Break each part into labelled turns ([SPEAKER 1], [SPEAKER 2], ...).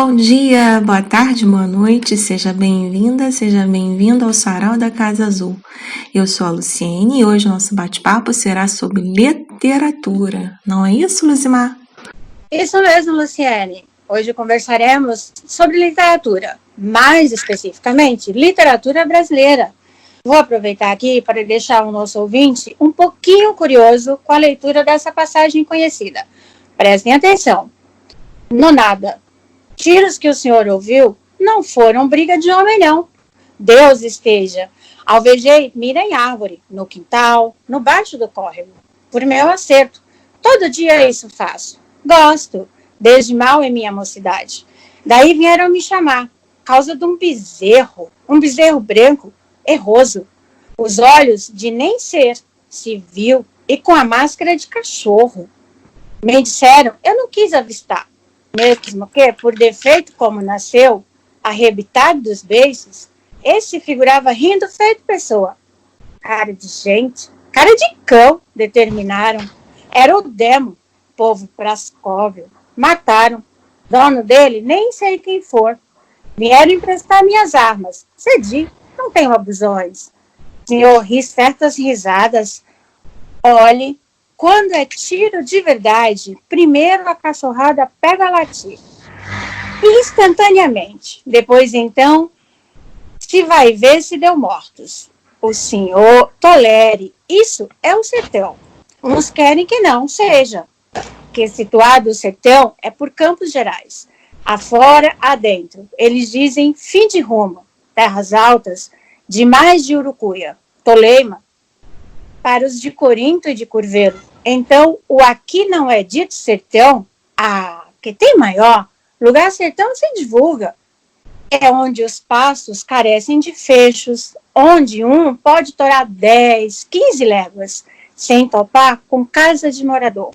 [SPEAKER 1] Bom dia, boa tarde, boa noite, seja bem-vinda, seja bem-vindo ao Sarau da Casa Azul. Eu sou a Luciene e hoje o nosso bate-papo será sobre literatura. Não é isso, Luzimar?
[SPEAKER 2] Isso mesmo, Luciene. Hoje conversaremos sobre literatura, mais especificamente, literatura brasileira. Vou aproveitar aqui para deixar o nosso ouvinte um pouquinho curioso com a leitura dessa passagem conhecida. Prestem atenção. Nonada. Tiros que o senhor ouviu não foram briga de homem, não. Deus esteja. Alvejei mira em árvore, no quintal, no baixo do córrego. Por meu acerto. Todo dia isso faço. Gosto. Desde mal em minha mocidade. Daí vieram me chamar. Causa de um bezerro branco, erroso. Os olhos de nem ser, se viu, e com a máscara de cachorro. Me disseram, eu não quis avistar. Mesmo que, por defeito como nasceu, arrebitado dos beiços, esse figurava rindo feito pessoa. Cara de gente, cara de cão, determinaram. Era o demo, povo prascóvio. Mataram. Dono dele, nem sei quem for. Vieram emprestar minhas armas. Cedi, não tenho abusões. Senhor ri certas risadas. Olhe, quando é tiro de verdade, primeiro a cachorrada pega a latir. Instantaneamente. Depois, então, se vai ver se deu mortos. O senhor tolere. Isso é o sertão. Uns querem que não seja. Que situado o sertão é por Campos Gerais. Afora, adentro. Eles dizem fim de rumo. Terras altas, demais de Urucuia. Toleima. Para os de Corinto e de Curvelo. Então, o aqui não é dito sertão, que tem maior, lugar sertão se divulga. É onde os pastos carecem de fechos, onde um pode torar 10, 15 léguas, sem topar com casa de morador,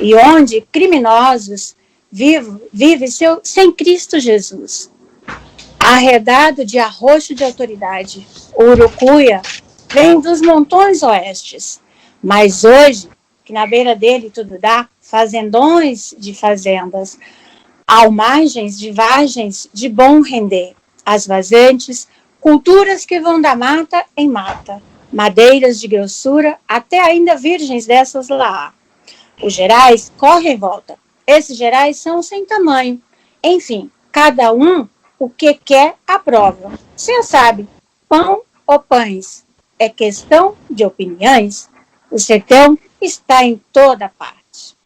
[SPEAKER 2] e onde criminosos vivem sem Cristo Jesus. Arredado de arroxo de autoridade, Urucuia vem dos montões oestes, mas hoje, que na beira dele tudo dá, fazendões de fazendas, almagens de vargens de bom render, as vazantes, culturas que vão da mata em mata, madeiras de grossura, até ainda virgens dessas lá. Os gerais correm em volta, esses gerais são sem tamanho, enfim, cada um o que quer aprova. Você sabe, pão ou pães, é questão de opiniões. O sertão está em toda parte.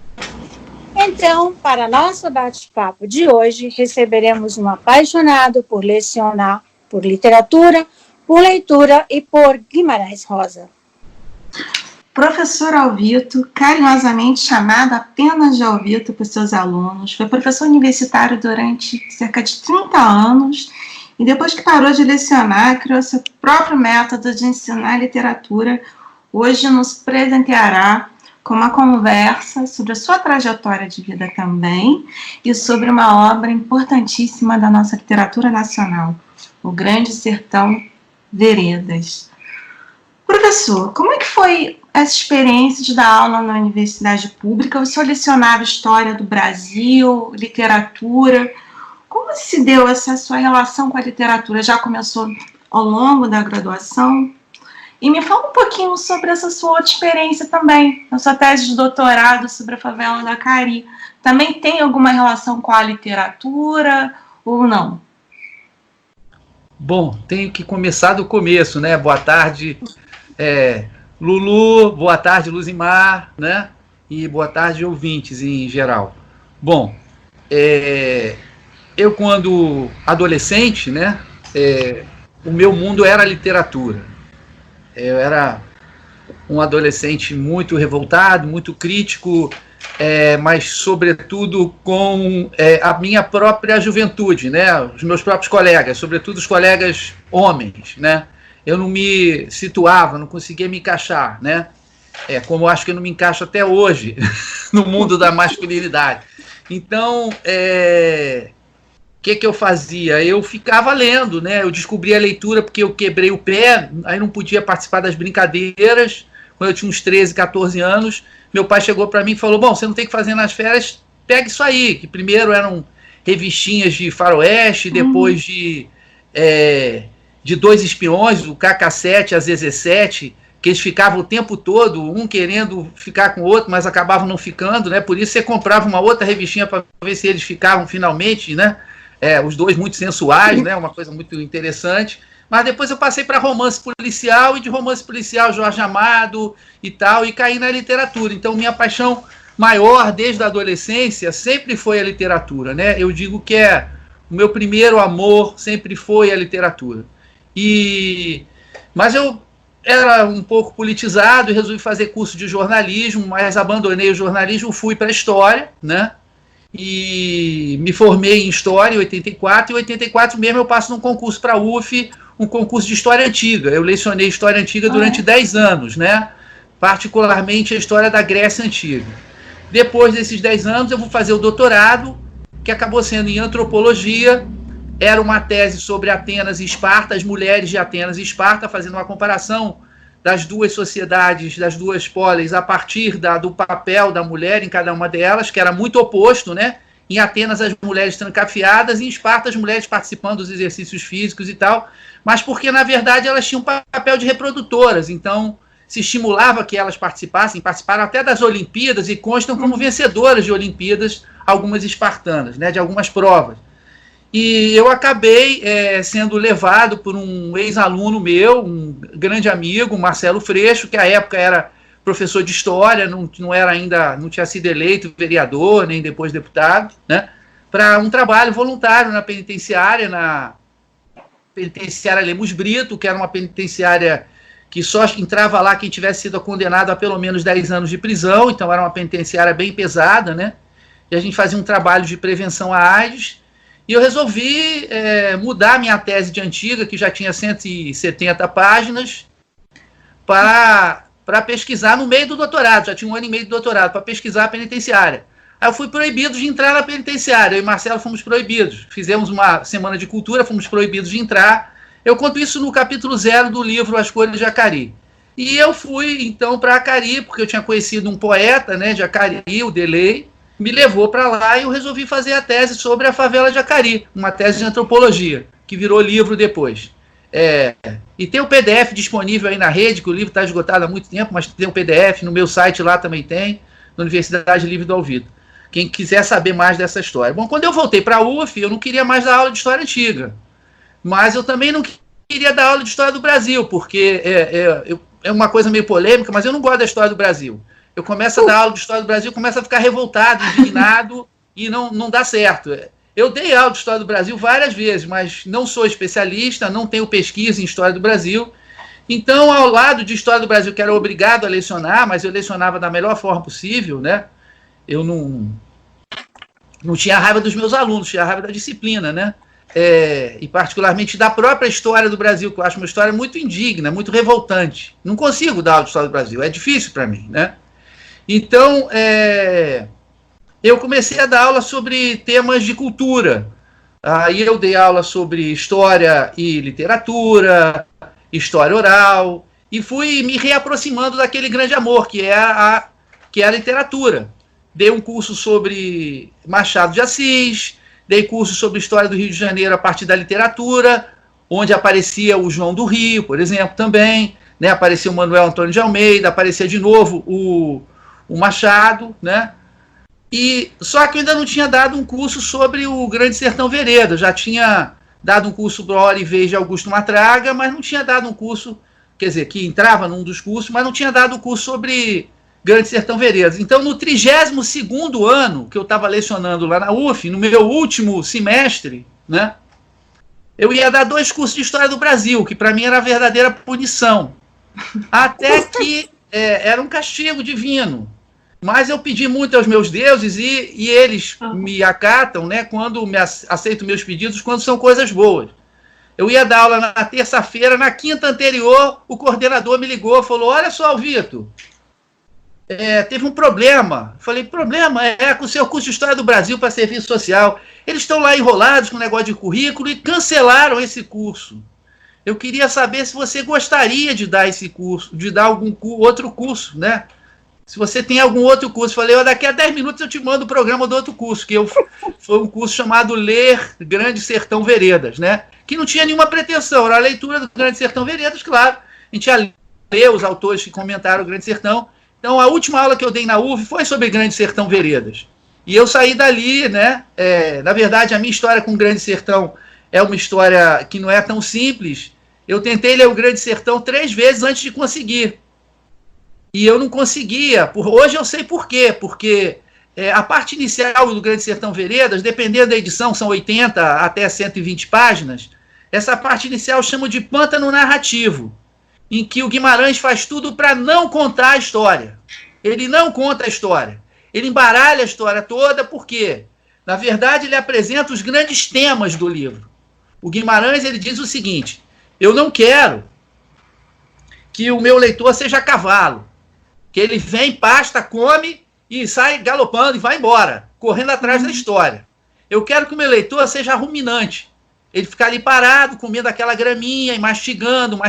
[SPEAKER 2] Então, para nosso bate-papo de hoje, receberemos um apaixonado por lecionar, por literatura, por leitura e por Guimarães Rosa.
[SPEAKER 1] Professor Alvito, carinhosamente chamado apenas de Alvito por seus alunos, foi professor universitário durante cerca de 30 anos e depois que parou de lecionar, criou seu próprio método de ensinar literatura. Hoje nos presenteará com uma conversa sobre a sua trajetória de vida também e sobre uma obra importantíssima da nossa literatura nacional, O Grande Sertão Veredas. Professor, como é que foi essa experiência de dar aula na universidade pública? O senhor lecionava História do Brasil, literatura. Como se deu essa sua relação com a literatura? Já começou ao longo da graduação? E me fala um pouquinho sobre essa sua outra experiência também, na sua tese de doutorado sobre a favela da Cari. Também tem alguma relação com a literatura ou não?
[SPEAKER 3] Bom, tenho que começar do começo, né? Boa tarde, Lulu, boa tarde, Luzimar, né? E boa tarde, ouvintes em geral. Bom, eu quando adolescente, né? O meu mundo era a literatura. Eu era um adolescente muito revoltado, muito crítico, mas, sobretudo, com a minha própria juventude, né? Os meus próprios colegas, sobretudo os colegas homens, né? Eu não me situava, não conseguia me encaixar, né? Como eu acho que eu não me encaixo até hoje no mundo da masculinidade. Então, que eu fazia? Eu ficava lendo, né? Eu descobri a leitura porque eu quebrei o pé, aí não podia participar das brincadeiras. Quando eu tinha uns 13, 14 anos, meu pai chegou para mim e falou: bom, você não tem que fazer nas férias, pega isso aí, que primeiro revistinhas de faroeste, depois de Dois Espiões, o K-7, a ZZ7, que eles ficavam o tempo todo, um querendo ficar com o outro, mas acabavam não ficando, né? Por isso você comprava uma outra revistinha para ver se eles ficavam finalmente, né? Os dois muito sensuais, né? Uma coisa muito interessante. Mas depois eu passei para romance policial, e de romance policial Jorge Amado e tal, e caí na literatura. Então minha paixão maior desde a adolescência sempre foi a literatura, né? Eu digo que o meu primeiro amor sempre foi a literatura. Mas eu era um pouco politizado e resolvi fazer curso de jornalismo, mas abandonei o jornalismo, fui para a história, né? E me formei em História em 84, e em 84 mesmo eu passo num concurso para a UF, um concurso de História Antiga. Eu lecionei História Antiga durante 10 anos, né? Particularmente a história da Grécia Antiga. Depois desses 10 anos eu vou fazer o doutorado, que acabou sendo em Antropologia. Era uma tese sobre Atenas e Esparta, as mulheres de Atenas e Esparta, fazendo uma comparação das duas sociedades, das duas polis, a partir do papel da mulher em cada uma delas, que era muito oposto, né? Em Atenas, as mulheres trancafiadas, e em Esparta, as mulheres participando dos exercícios físicos e tal, mas porque, na verdade, elas tinham papel de reprodutoras, então se estimulava que elas participaram até das Olimpíadas, e constam como vencedoras de Olimpíadas, algumas espartanas, né? De algumas provas. E eu acabei sendo levado por um ex-aluno meu, um grande amigo, Marcelo Freixo, que à época era professor de História, não tinha sido eleito vereador, nem depois deputado, né, para um trabalho voluntário na penitenciária Lemos Brito, que era uma penitenciária que só entrava lá quem tivesse sido condenado a pelo menos 10 anos de prisão, então era uma penitenciária bem pesada, né, e a gente fazia um trabalho de prevenção à AIDS. E eu resolvi mudar minha tese de Antiga, que já tinha 170 páginas, para pesquisar no meio do doutorado. Já tinha 1 ano e meio de doutorado, para pesquisar a penitenciária. Aí eu fui proibido de entrar na penitenciária. Eu e Marcelo fomos proibidos. Fizemos uma semana de cultura, fomos proibidos de entrar. Eu conto isso no capítulo 0 do livro As Cores de Acari. E eu fui, então, para Acari, porque eu tinha conhecido um poeta, né, de Acari, o Delay, me levou para lá, e eu resolvi fazer a tese sobre a favela de Acari, uma tese de antropologia, que virou livro depois. E tem o PDF disponível aí na rede, que o livro está esgotado há muito tempo, mas tem o PDF, no meu site lá também tem, na Universidade Livre do Ouvido. Quem quiser saber mais dessa história. Bom, quando eu voltei para a UF, eu não queria mais dar aula de História Antiga, mas eu também não queria dar aula de História do Brasil, porque é uma coisa meio polêmica, mas eu não gosto da História do Brasil. Eu começo a dar aula de História do Brasil, começo a ficar revoltado, indignado, e não dá certo. Eu dei aula de História do Brasil várias vezes, mas não sou especialista, não tenho pesquisa em História do Brasil. Então, ao lado de História do Brasil, que era obrigado a lecionar, mas eu lecionava da melhor forma possível, né? Eu não tinha raiva dos meus alunos, tinha raiva da disciplina, né? E particularmente da própria História do Brasil, que eu acho uma história muito indigna, muito revoltante. Não consigo dar aula de História do Brasil, é difícil para mim, né? Então, eu comecei a dar aula sobre temas de cultura. Aí eu dei aula sobre história e literatura, história oral, e fui me reaproximando daquele grande amor, que é a literatura. Dei um curso sobre Machado de Assis, dei curso sobre história do Rio de Janeiro a partir da literatura, onde aparecia o João do Rio, por exemplo, também, né? Aparecia o Manuel Antônio de Almeida, aparecia de novo o Machado, né? Só que eu ainda não tinha dado um curso sobre o Grande Sertão Veredas. Já tinha dado um curso para Hora e Vez de Augusto Matraga, mas não tinha dado um curso, quer dizer, que entrava num dos cursos, mas não tinha dado um curso sobre Grande Sertão Veredas. Então, no 32º ano que eu estava lecionando lá na UF, no meu último semestre, né, eu ia dar 2 cursos de História do Brasil, que para mim era a verdadeira punição. Até que era um castigo divino. Mas eu pedi muito aos meus deuses, e eles me acatam, né, quando aceitam meus pedidos, quando são coisas boas. Eu ia dar aula na terça-feira, na quinta anterior, o coordenador me ligou, falou: olha só, Vitor, teve um problema. Falei: problema? Com o seu curso de História do Brasil para Serviço Social. Eles estão lá enrolados com o negócio de currículo e cancelaram esse curso. Eu queria saber se você gostaria de dar esse curso, de dar algum outro curso, né? Se você tem algum outro curso, falei, daqui a 10 minutos eu te mando o programa do outro curso, que foi um curso chamado Ler Grande Sertão Veredas, né? Que não tinha nenhuma pretensão, era a leitura do Grande Sertão Veredas, claro. A gente ia ler os autores que comentaram o Grande Sertão. Então, a última aula que eu dei na UV foi sobre Grande Sertão Veredas. E eu saí dali, né? Na verdade, a minha história com o Grande Sertão é uma história que não é tão simples. Eu tentei ler o Grande Sertão 3 vezes antes de conseguir. E eu não conseguia. Hoje eu sei por quê. Porque a parte inicial do Grande Sertão Veredas, dependendo da edição, são 80 até 120 páginas. Essa parte inicial eu chamo de pântano narrativo, em que o Guimarães faz tudo para não contar a história. Ele não conta a história. Ele embaralha a história toda porque, na verdade, ele apresenta os grandes temas do livro. O Guimarães ele diz o seguinte: eu não quero que o meu leitor seja cavalo, que ele vem, pasta, come e sai galopando e vai embora, correndo atrás da história. Eu quero que o meu leitor seja ruminante. Ele fica ali parado, comendo aquela graminha e mastigando.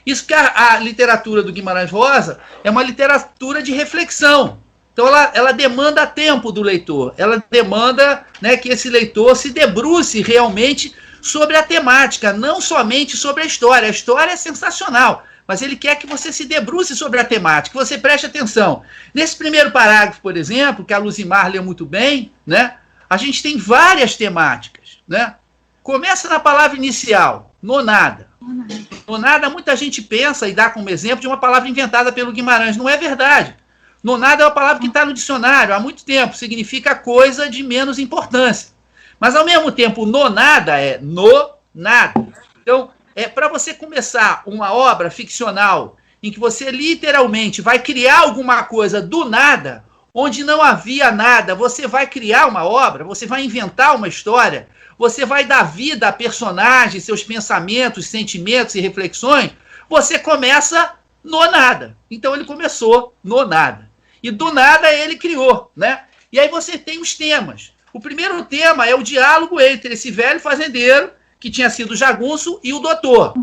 [SPEAKER 3] Isso que a literatura do Guimarães Rosa é uma literatura de reflexão. Então ela demanda tempo do leitor, ela demanda, né, que esse leitor se debruce realmente sobre a temática, não somente sobre a história. A história é sensacional, mas ele quer que você se debruce sobre a temática, que você preste atenção. Nesse primeiro parágrafo, por exemplo, que a Luzimar leu muito bem, né, a gente tem várias temáticas, né? Começa na palavra inicial, nonada. Nonada, muita gente pensa e dá como exemplo de uma palavra inventada pelo Guimarães. Não é verdade. Nonada é uma palavra que está no dicionário há muito tempo, significa coisa de menos importância. Mas, ao mesmo tempo, nonada é no nada. Então, para você começar uma obra ficcional em que você literalmente vai criar alguma coisa do nada, onde não havia nada, você vai criar uma obra, você vai inventar uma história, você vai dar vida a personagens, seus pensamentos, sentimentos e reflexões, você começa no nada. Então ele começou no nada. E do nada ele criou, né? E aí você tem os temas. O primeiro tema é o diálogo entre esse velho fazendeiro, que tinha sido jagunço, e o doutor.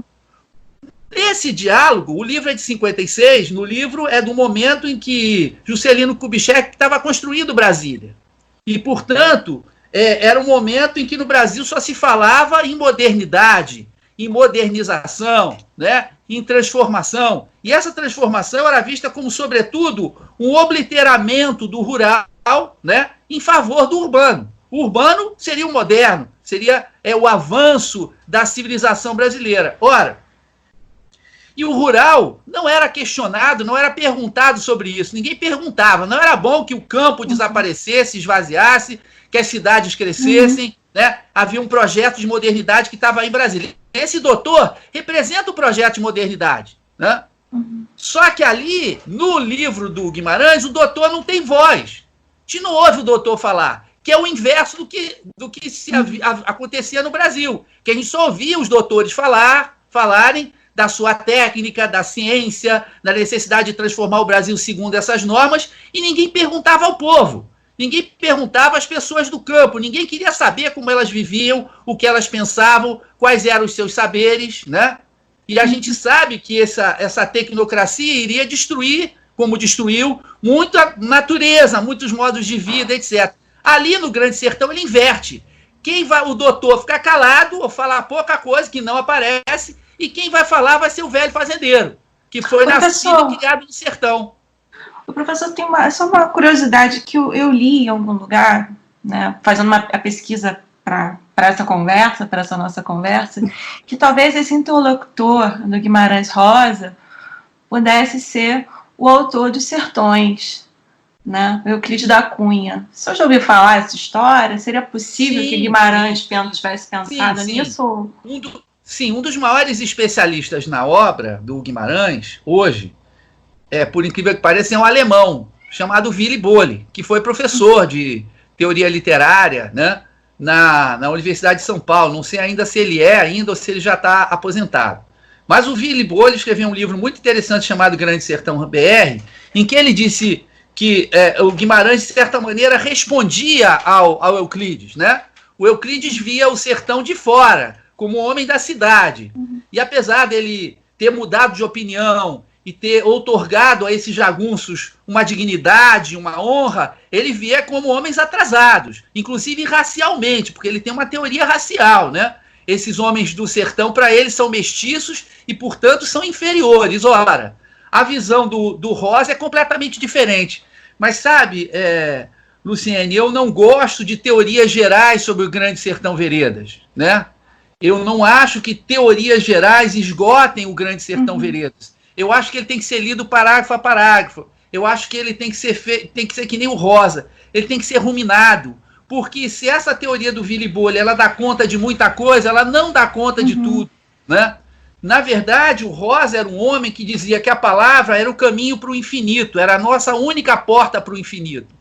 [SPEAKER 3] Esse diálogo, o livro é de 56, no livro é do momento em que Juscelino Kubitschek estava construindo Brasília. E, portanto, era um momento em que no Brasil só se falava em modernidade, em modernização, né, em transformação. E essa transformação era vista como, sobretudo, um obliteramento do rural, né, em favor do urbano. O urbano seria o moderno, seria o avanço da civilização brasileira. Ora, e o rural não era questionado, não era perguntado sobre isso. Ninguém perguntava. Não era bom que o campo desaparecesse, esvaziasse, que as cidades crescessem, né? Havia um projeto de modernidade que estava em Brasília. Esse doutor representa o projeto de modernidade, né? Só que ali, no livro do Guimarães, o doutor não tem voz. A gente não ouve o doutor falar, que é o inverso do que acontecia no Brasil. Que a gente só ouvia os doutores falarem da sua técnica, da ciência, da necessidade de transformar o Brasil segundo essas normas, e ninguém perguntava ao povo. Ninguém perguntava às pessoas do campo, ninguém queria saber como elas viviam, o que elas pensavam, quais eram os seus saberes, né? E a gente sabe que essa tecnocracia iria destruir, como destruiu, muita natureza, muitos modos de vida, etc. Ali no Grande Sertão ele inverte. O doutor ficar calado ou falar pouca coisa, que não aparece, e quem vai falar vai ser o velho fazendeiro, que foi nascido e criado no sertão.
[SPEAKER 1] O professor, tem só uma curiosidade que eu li em algum lugar, né, fazendo a pesquisa para essa nossa conversa, que talvez esse interlocutor do Guimarães Rosa pudesse ser o autor dos Sertões, né, Euclides da Cunha. O senhor já ouviu falar essa história? Seria possível que Guimarães tivesse pensado nisso?
[SPEAKER 3] Sim, um dos maiores especialistas na obra do Guimarães, hoje, por incrível que pareça, é um alemão, chamado Willy Bolle, que foi professor de teoria literária, né, na Universidade de São Paulo. Não sei ainda se ele é ainda ou se ele já está aposentado. Mas o Willy Bolle escreveu um livro muito interessante chamado Grande Sertão BR, em que ele disse que o Guimarães, de certa maneira, respondia ao Euclides, né? O Euclides via o sertão de fora, como homem da cidade. E apesar dele ter mudado de opinião e ter outorgado a esses jagunços uma dignidade, uma honra, ele via como homens atrasados, inclusive racialmente, porque ele tem uma teoria racial, né? Esses homens do sertão, para ele, são mestiços e, portanto, são inferiores. Ora, a visão do Rosa é completamente diferente. Mas, sabe, Luciene, eu não gosto de teorias gerais sobre o Grande Sertão Veredas, né? Eu não acho que teorias gerais esgotem o Grande Sertão Veredas. Eu acho que ele tem que ser lido parágrafo a parágrafo. Eu acho que ele tem que ser que nem o Rosa. Ele tem que ser ruminado. Porque se essa teoria do Willy Bolha, ela dá conta de muita coisa, ela não dá conta de tudo, né? Na verdade, o Rosa era um homem que dizia que a palavra era o caminho para o infinito, era a nossa única porta para o infinito.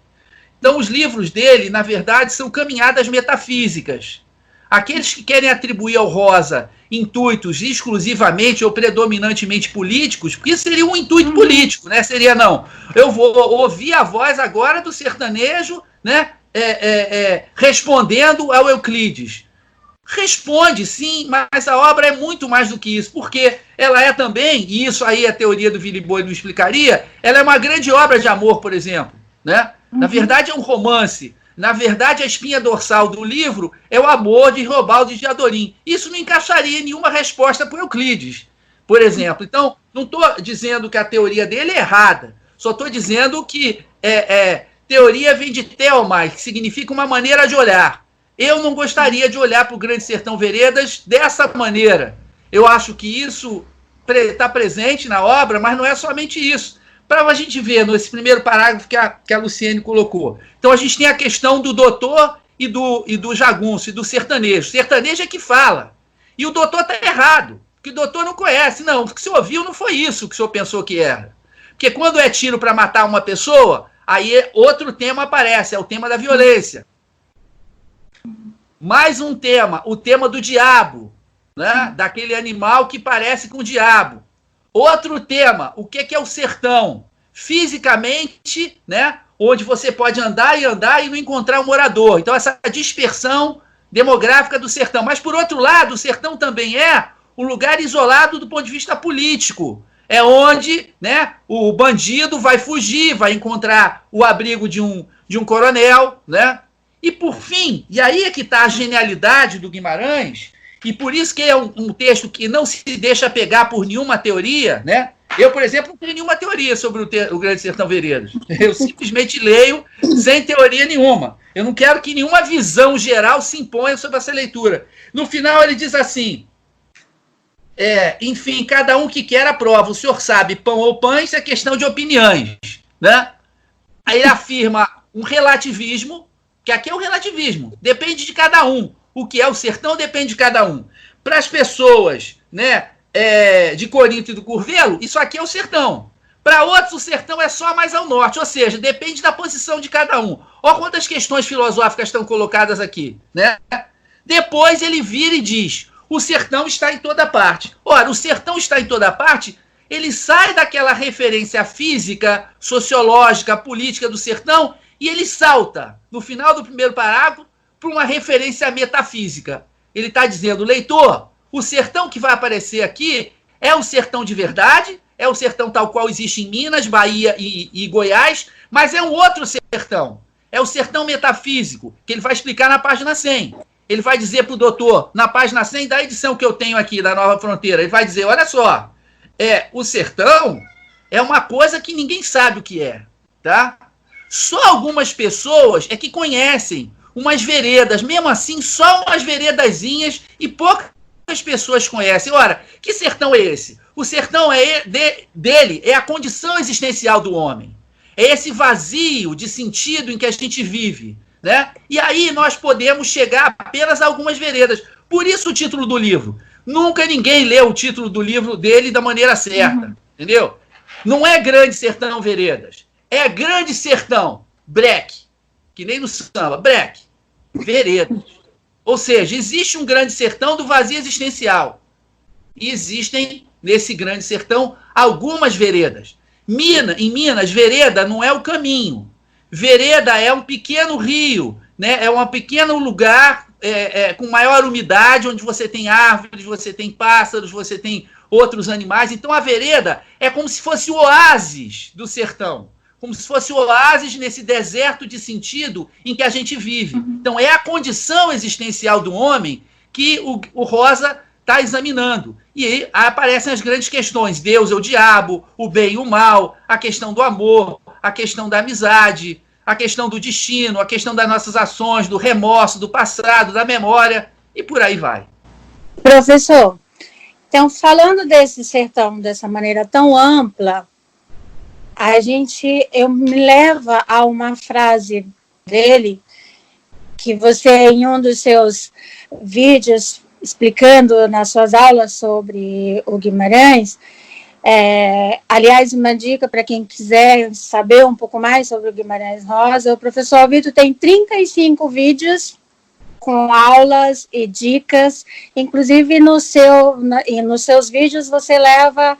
[SPEAKER 3] Então, os livros dele, na verdade, são caminhadas metafísicas. Aqueles que querem atribuir ao Rosa intuitos exclusivamente ou predominantemente políticos, porque isso seria um intuito político, né? Seria, não, eu vou ouvir a voz agora do sertanejo, né? Respondendo ao Euclides. Responde, sim, mas a obra é muito mais do que isso, porque ela é também, e isso aí a teoria do Willy Bolha não explicaria, ela é uma grande obra de amor, por exemplo, né? Na verdade é um romance. Na verdade, a espinha dorsal do livro é o amor de Robaldo de Adorim. Isso não encaixaria em nenhuma resposta para o Euclides, por exemplo. Então, não estou dizendo que a teoria dele é errada, só estou dizendo que teoria vem de Telma, que significa uma maneira de olhar. Eu não gostaria de olhar para o Grande Sertão Veredas dessa maneira. Eu acho que isso está presente na obra, mas não é somente isso. Para a gente ver nesse primeiro parágrafo que a Luciene colocou. Então a gente tem a questão do doutor e do jagunço, e do sertanejo. O sertanejo é que fala. E o doutor está errado, porque o doutor não conhece. Não, o que o senhor ouviu não foi isso que o senhor pensou que era. Porque quando é tiro para matar uma pessoa, aí outro tema aparece, é o tema da violência. Mais um tema, o tema do diabo, né? Daquele animal que parece com o diabo. Outro tema, o que é o sertão? Fisicamente, né? Onde você pode andar e não encontrar um morador. Então, essa dispersão demográfica do sertão. Mas, por outro lado, o sertão também é um lugar isolado do ponto de vista político. É onde, né, o bandido vai fugir, vai encontrar o abrigo de um coronel, né? E, por fim, e aí é que está a genialidade do Guimarães, e por isso que é um texto que não se deixa pegar por nenhuma teoria, né? Eu, por exemplo, não tenho nenhuma teoria sobre o Grande Sertão Veredas. Eu simplesmente leio sem teoria nenhuma. Eu não quero que nenhuma visão geral se imponha sobre essa leitura. No final, ele diz assim, enfim, cada um que quer aprova. O senhor sabe, pão ou pães é questão de opiniões, né? Aí ele afirma um relativismo, que aqui é o relativismo, depende de cada um. O que é o sertão depende de cada um. Para as pessoas, né, de Corinto e do Curvelo, isso aqui é o sertão. Para outros, o sertão é só mais ao norte, ou seja, depende da posição de cada um. Olha quantas questões filosóficas estão colocadas aqui, né? Depois ele vira e diz, o sertão está em toda parte. Ora, o sertão está em toda parte, ele sai daquela referência física, sociológica, política do sertão, e ele salta, no final do primeiro parágrafo, para uma referência metafísica. Ele está dizendo, leitor, o sertão que vai aparecer aqui é o sertão de verdade, é o sertão tal qual existe em Minas, Bahia e Goiás, mas é um outro sertão. É o sertão metafísico, que ele vai explicar na página 100. Ele vai dizer para o doutor, na página 100 da edição que eu tenho aqui, da Nova Fronteira, ele vai dizer, olha só, o sertão é uma coisa que ninguém sabe o que é, tá? Só algumas pessoas é que conhecem umas veredas, mesmo assim, só umas veredazinhas e poucas pessoas conhecem. Ora, que sertão é esse? O sertão dele é a condição existencial do homem. É esse vazio de sentido em que a gente vive, né? E aí nós podemos chegar apenas a algumas veredas. Por isso o título do livro. Nunca ninguém leu o título do livro dele da maneira certa, entendeu? Não é Grande Sertão Veredas. É Grande Sertão Breque. Que nem no samba, breque, veredas. Ou seja, existe um grande sertão do vazio existencial. E existem, nesse grande sertão, algumas veredas. Em Minas, vereda não é o caminho. Vereda é um pequeno rio, né? É um pequeno lugar com maior umidade, onde você tem árvores, você tem pássaros, você tem outros animais. Então a vereda é como se fosse o oásis do sertão, como se fosse o oásis nesse deserto de sentido em que a gente vive. Então é a condição existencial do homem que o Rosa está examinando. E aí aparecem as grandes questões: Deus é o diabo, o bem e o mal, a questão do amor, a questão da amizade, a questão do destino, a questão das nossas ações, do remorso, do passado, da memória, e por aí vai.
[SPEAKER 2] Professor, então, falando desse sertão dessa maneira tão ampla, eu me leva a uma frase dele, que você, em um dos seus vídeos, explicando nas suas aulas sobre o Guimarães, aliás, uma dica para quem quiser saber um pouco mais sobre o Guimarães Rosa, o professor Alvito tem 35 vídeos com aulas e dicas, inclusive nos seus vídeos você leva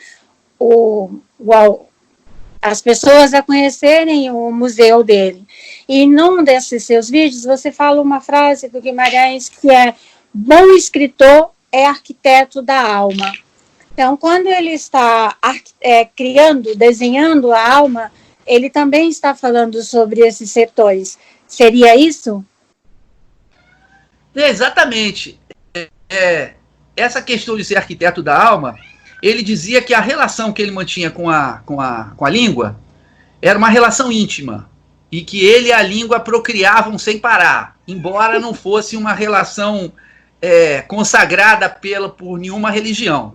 [SPEAKER 2] as pessoas a conhecerem o museu dele. E num desses seus vídeos você fala uma frase do Guimarães que é: bom escritor é arquiteto da alma. Então, quando ele está desenhando a alma, ele também está falando sobre esses sertões. Seria isso?
[SPEAKER 3] Exatamente. Essa questão de ser arquiteto da alma, ele dizia que a relação que ele mantinha com a língua era uma relação íntima, e que ele e a língua procriavam sem parar, embora não fosse uma relação consagrada por nenhuma religião.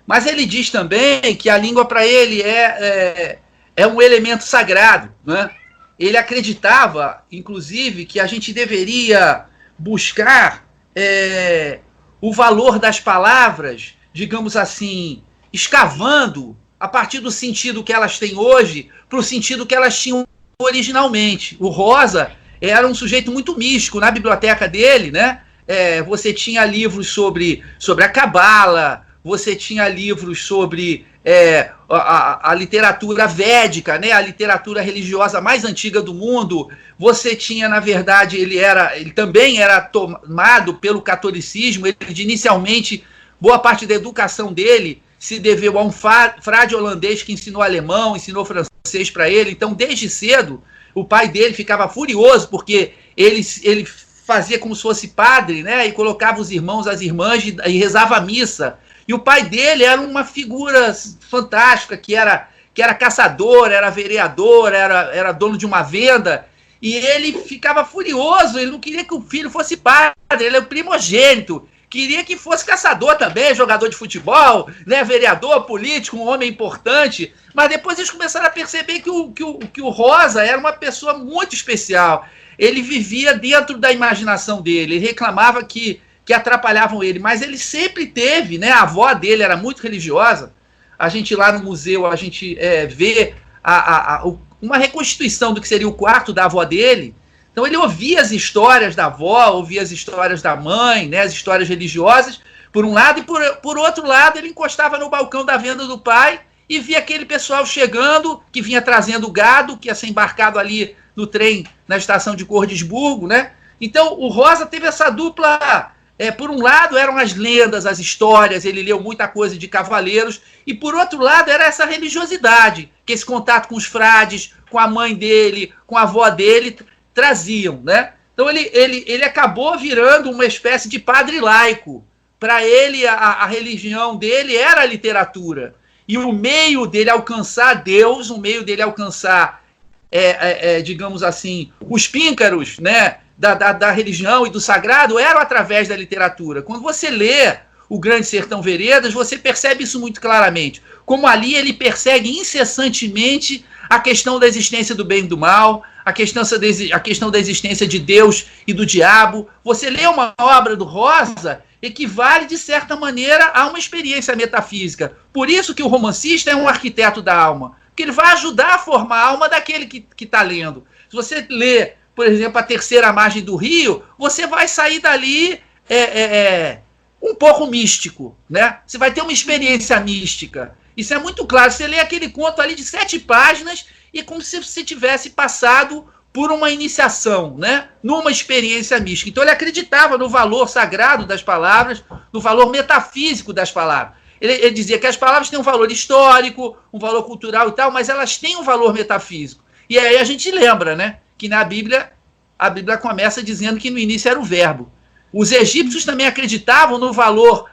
[SPEAKER 3] Mas ele diz também que a língua para ele é um elemento sagrado, né? Ele acreditava, inclusive, que a gente deveria buscar o valor das palavras, digamos assim, escavando a partir do sentido que elas têm hoje para o sentido que elas tinham originalmente. O Rosa era um sujeito muito místico. Na biblioteca dele, né, você tinha livros sobre a Cabala, você tinha livros sobre a literatura védica, né, a literatura religiosa mais antiga do mundo. Você tinha, na verdade, ele também era tomado pelo catolicismo. Inicialmente, boa parte da educação dele se deveu a um frade holandês que ensinou alemão, ensinou francês para ele. Então, desde cedo, o pai dele ficava furioso porque ele fazia como se fosse padre, né, e colocava os irmãos, as irmãs e rezava a missa. E o pai dele era uma figura fantástica, que era caçador, era vereador, era dono de uma venda, e ele ficava furioso. Ele não queria que o filho fosse padre, ele é o primogênito, queria que fosse caçador também, jogador de futebol, né, vereador, político, um homem importante. Mas depois eles começaram a perceber que o Rosa era uma pessoa muito especial. Ele vivia dentro da imaginação dele, ele reclamava que atrapalhavam ele, mas ele sempre teve, né, a avó dele era muito religiosa. A gente lá no museu, a gente vê uma reconstituição do que seria o quarto da avó dele. Então ele ouvia as histórias da avó, ouvia as histórias da mãe, né, as histórias religiosas, por um lado, e por outro lado ele encostava no balcão da venda do pai e via aquele pessoal chegando, que vinha trazendo gado, que ia ser embarcado ali no trem, na estação de Cordesburgo, né? Então o Rosa teve essa dupla. Por um lado eram as lendas, as histórias, ele leu muita coisa de cavaleiros, e por outro lado era essa religiosidade, que esse contato com os frades, com a mãe dele, com a avó dele, traziam, né? Então ele acabou virando uma espécie de padre laico. Para ele, a religião dele era a literatura, e o meio dele alcançar Deus, o meio dele alcançar, digamos assim, os píncaros, né, da religião e do sagrado, eram através da literatura. Quando você lê O Grande Sertão Veredas, você percebe isso muito claramente. Como ali ele persegue incessantemente a questão da existência do bem e do mal, a questão da existência de Deus e do diabo. Você lê uma obra do Rosa, equivale, de certa maneira, a uma experiência metafísica. Por isso que o romancista é um arquiteto da alma, porque ele vai ajudar a formar a alma daquele que está lendo. Se você lê, por exemplo, A Terceira Margem do Rio, você vai sair dali um pouco místico, né? Você vai ter uma experiência mística. Isso é muito claro. Você lê aquele conto ali de 7 páginas e como se você tivesse passado por uma iniciação, né? Numa experiência mística. Então ele acreditava no valor sagrado das palavras, no valor metafísico das palavras. Ele dizia que as palavras têm um valor histórico, um valor cultural e tal, mas elas têm um valor metafísico. E aí a gente lembra, né, que na Bíblia, a Bíblia começa dizendo que no início era o verbo. Os egípcios também acreditavam no valor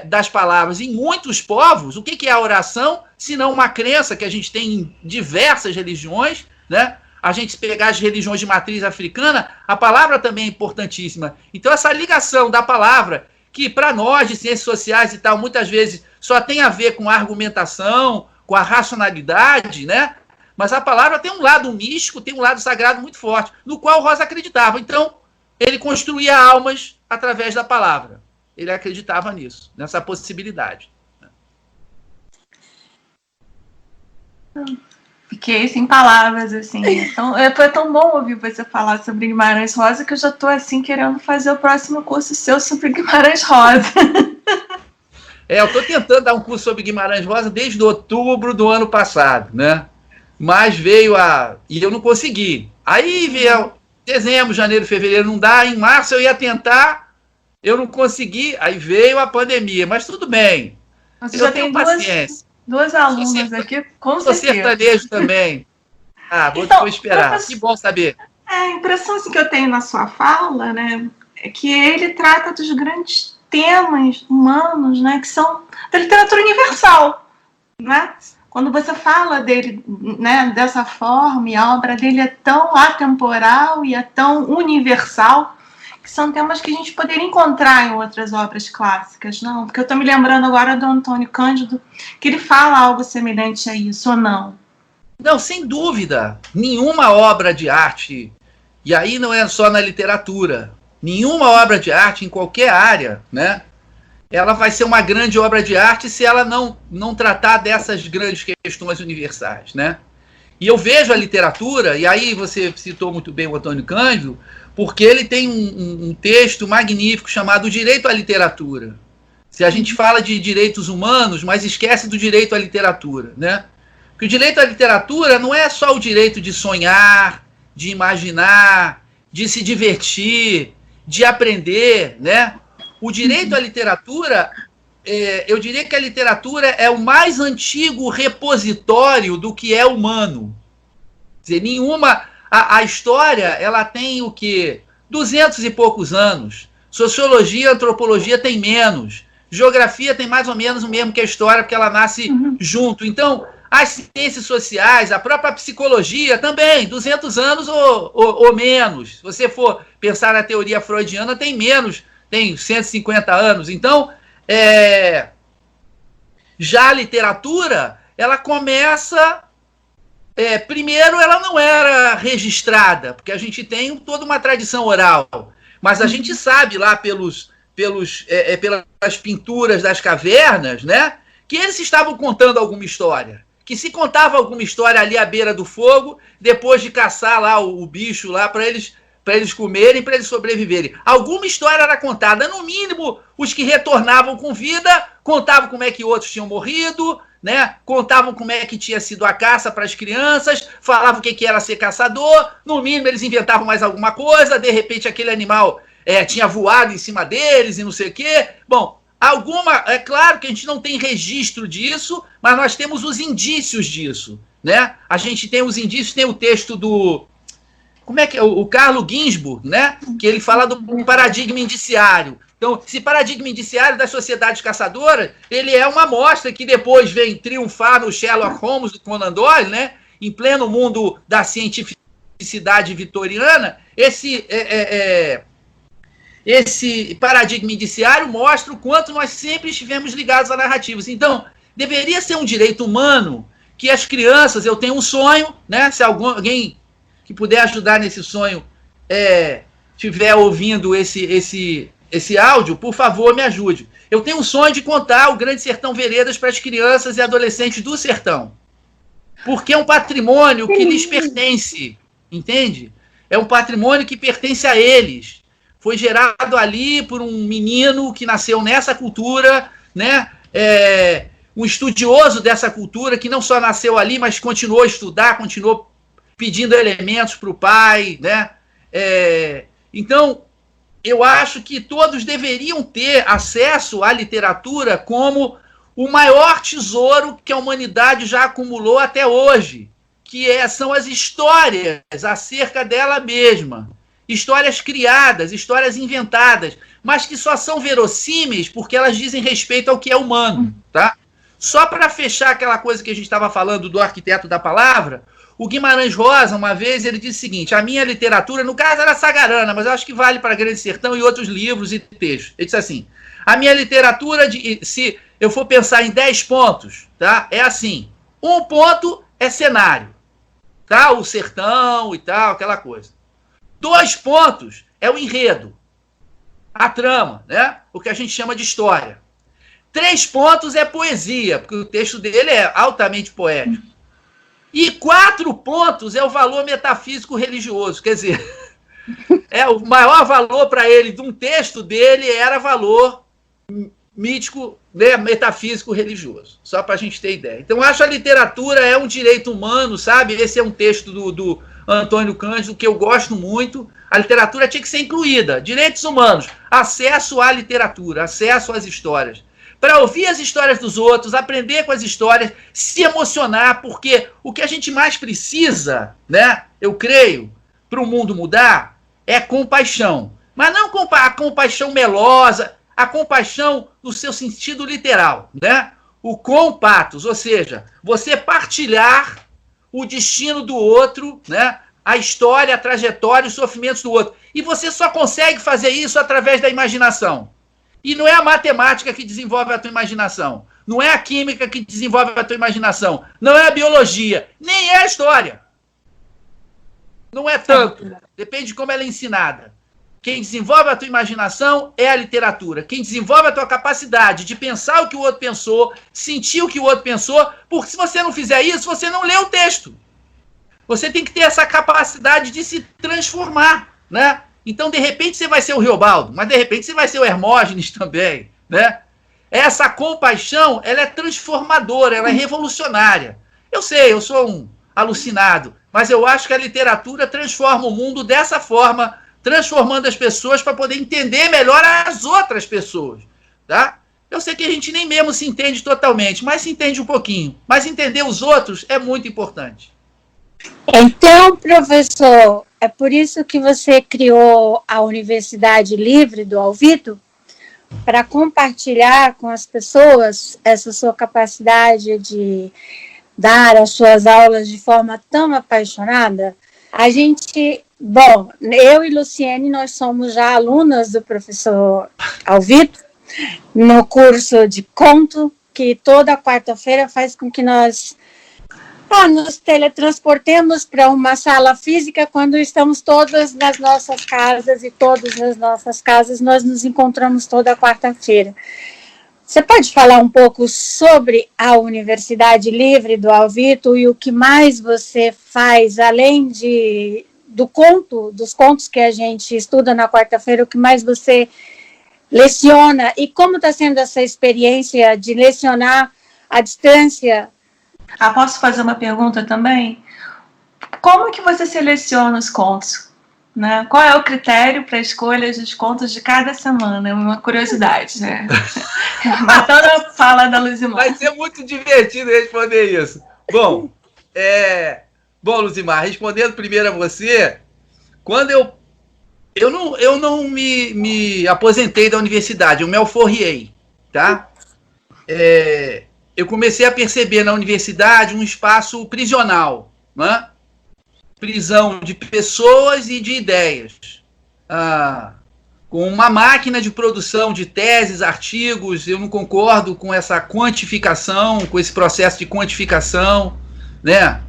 [SPEAKER 3] das palavras. Em muitos povos, o que é a oração, se não uma crença que a gente tem em diversas religiões, né? A gente pegar as religiões de matriz africana, a palavra também é importantíssima. Então essa ligação da palavra, que para nós de ciências sociais e tal, muitas vezes só tem a ver com a argumentação, com a racionalidade, né? Mas a palavra tem um lado místico, tem um lado sagrado muito forte, no qual Rosa acreditava. Então, ele construía almas através da palavra. Ele acreditava nisso, nessa possibilidade.
[SPEAKER 1] Fiquei sem palavras, assim. Então, foi tão bom ouvir você falar sobre Guimarães Rosa que eu já estou, assim, querendo fazer o próximo curso seu sobre Guimarães Rosa.
[SPEAKER 3] Eu estou tentando dar um curso sobre Guimarães Rosa desde outubro do ano passado, né? Mas veio e eu não consegui. Aí veio dezembro, janeiro, fevereiro, não dá. Em março eu ia tentar, eu não consegui. Aí veio a pandemia, mas tudo bem.
[SPEAKER 1] Você já tem duas alunas aqui, com certeza.
[SPEAKER 3] Sou sertanejo também. Vou esperar. Que bom saber.
[SPEAKER 1] A impressão assim, que eu tenho na sua fala, né, é que ele trata dos grandes temas humanos, né, que são da literatura universal, né? Quando você fala dele, né, dessa forma, e a obra dele é tão atemporal e é tão universal, que são temas que a gente poderia encontrar em outras obras clássicas, não? Porque eu estou me lembrando agora do Antônio Cândido, que ele fala algo semelhante a isso, ou não?
[SPEAKER 3] Não, sem dúvida. Nenhuma obra de arte, e aí não é só na literatura, nenhuma obra de arte em qualquer área, né? Ela vai ser uma grande obra de arte se ela não tratar dessas grandes questões universais, né? E eu vejo a literatura, e aí você citou muito bem o Antônio Cândido, porque ele tem um texto magnífico chamado Direito à Literatura. Se a gente fala de direitos humanos, mas esquece do direito à literatura, né? Porque o direito à literatura não é só o direito de sonhar, de imaginar, de se divertir, de aprender, né? O direito à literatura, eu diria que a literatura é o mais antigo repositório do que é humano. Quer dizer, a história, ela tem o quê? 200 e poucos anos. Sociologia, antropologia tem menos. Geografia tem mais ou menos o mesmo que a história, porque ela nasce junto. Então, as ciências sociais, a própria psicologia também, 200 anos ou menos. Se você for pensar na teoria freudiana, tem menos, tem 150 anos. Então, já a literatura, ela começa... primeiro, ela não era registrada, porque a gente tem toda uma tradição oral. Mas a gente sabe lá pelas pinturas das cavernas, né, que eles estavam contando alguma história. Que se contava alguma história ali à beira do fogo, depois de caçar lá o bicho lá para eles comerem, para eles sobreviverem. Alguma história era contada. No mínimo, os que retornavam com vida contavam como é que outros tinham morrido, né? Contavam como é que tinha sido a caça para as crianças, falavam o que era ser caçador. No mínimo, eles inventavam mais alguma coisa. De repente, aquele animal tinha voado em cima deles e não sei o quê. Bom, é claro que a gente não tem registro disso, mas nós temos os indícios disso, né? A gente tem os indícios, tem o texto do... Como é que é? O Carlo Ginzburg, né? Que ele fala do paradigma indiciário. Então, esse paradigma indiciário das sociedades caçadoras, ele é uma amostra que depois vem triunfar no Sherlock Holmes do Conan Doyle, né? Em pleno mundo da cientificidade vitoriana, esse paradigma indiciário mostra o quanto nós sempre estivemos ligados a narrativas. Então, deveria ser um direito humano que as crianças, eu tenho um sonho, né? Se alguém que puder ajudar nesse sonho estiver ouvindo esse áudio, por favor, me ajude. Eu tenho um sonho de contar o Grande Sertão Veredas para as crianças e adolescentes do sertão. Porque é um patrimônio que lhes pertence, entende? É um patrimônio que pertence a eles. Foi gerado ali por um menino que nasceu nessa cultura, né? Um estudioso dessa cultura que não só nasceu ali, mas continuou a estudar, continuou pedindo elementos para o pai, né? Então, eu acho que todos deveriam ter acesso à literatura como o maior tesouro que a humanidade já acumulou até hoje, que são as histórias acerca dela mesma. Histórias criadas, histórias inventadas, mas que só são verossímeis porque elas dizem respeito ao que é humano, tá? Só para fechar aquela coisa que a gente estava falando do arquiteto da palavra, o Guimarães Rosa, uma vez, ele disse o seguinte: a minha literatura, no caso era Sagarana, mas eu acho que vale para Grande Sertão e outros livros e textos. Ele disse assim: a minha literatura, se eu for pensar em 10 pontos, tá? É assim: 1 ponto é cenário, tá? O sertão e tal, aquela coisa. 2 pontos é o enredo, a trama, né? O que a gente chama de história. 3 pontos é poesia, porque o texto dele é altamente poético. E 4 pontos é o valor metafísico religioso. Quer dizer, o maior valor para ele de um texto dele era valor mítico, né, metafísico religioso. Só para a gente ter ideia. Então, eu acho que a literatura é um direito humano, sabe? Esse é um texto do Antônio Cândido que eu gosto muito. A literatura tinha que ser incluída. Direitos humanos, acesso à literatura, acesso às histórias. Para ouvir as histórias dos outros, aprender com as histórias, se emocionar, porque o que a gente mais precisa, né, eu creio, para o mundo mudar, é compaixão. Mas não a compaixão melosa, a compaixão no seu sentido literal, né? O compatos, ou seja, você partilhar o destino do outro, né? A história, a trajetória, os sofrimentos do outro. E você só consegue fazer isso através da imaginação. E não é a matemática que desenvolve a tua imaginação. Não é a química que desenvolve a tua imaginação. Não é a biologia. Nem é a história. Não é tanto. Depende de como ela é ensinada. Quem desenvolve a tua imaginação é a literatura. Quem desenvolve a tua capacidade de pensar o que o outro pensou, sentir o que o outro pensou, porque se você não fizer isso, você não lê o texto. Você tem que ter essa capacidade de se transformar, né? Então, de repente, você vai ser o Riobaldo, mas de repente você vai ser o Hermógenes também, né? Essa compaixão, ela é transformadora, ela é revolucionária. Eu sei, eu sou um alucinado, mas eu acho que a literatura transforma o mundo dessa forma, transformando as pessoas para poder entender melhor as outras pessoas, tá? Eu sei que a gente nem mesmo se entende totalmente, mas se entende um pouquinho. Mas entender os outros é muito importante.
[SPEAKER 2] Então, professor, é por isso que você criou a Universidade Livre do Alvito? Para compartilhar com as pessoas essa sua capacidade de dar as suas aulas de forma tão apaixonada? A gente, bom, eu e Luciene, nós somos já alunas do professor Alvito, no curso de conto, que toda quarta-feira faz com que nós nos teletransportemos para uma sala física quando estamos todas nas nossas casas, e todas nas nossas casas nós nos encontramos toda quarta-feira. Você pode falar um pouco sobre a Universidade Livre do Alvito e o que mais você faz, além dos contos que a gente estuda na quarta-feira, o que mais você leciona e como está sendo essa experiência de lecionar à distância?
[SPEAKER 1] Posso fazer uma pergunta também? Como que você seleciona os contos? Né? Qual é o critério para a escolha dos contos de cada semana? É uma curiosidade, né? Matando a fala da Luzimar.
[SPEAKER 3] Vai ser muito divertido responder isso. Bom, Luzimar, respondendo primeiro a você, quando eu não me aposentei da universidade, eu me alforriei, tá? Eu comecei a perceber na universidade um espaço prisional, né? Prisão de pessoas e de ideias. Com uma máquina de produção de teses, artigos, eu não concordo com essa quantificação, com esse processo de quantificação, né?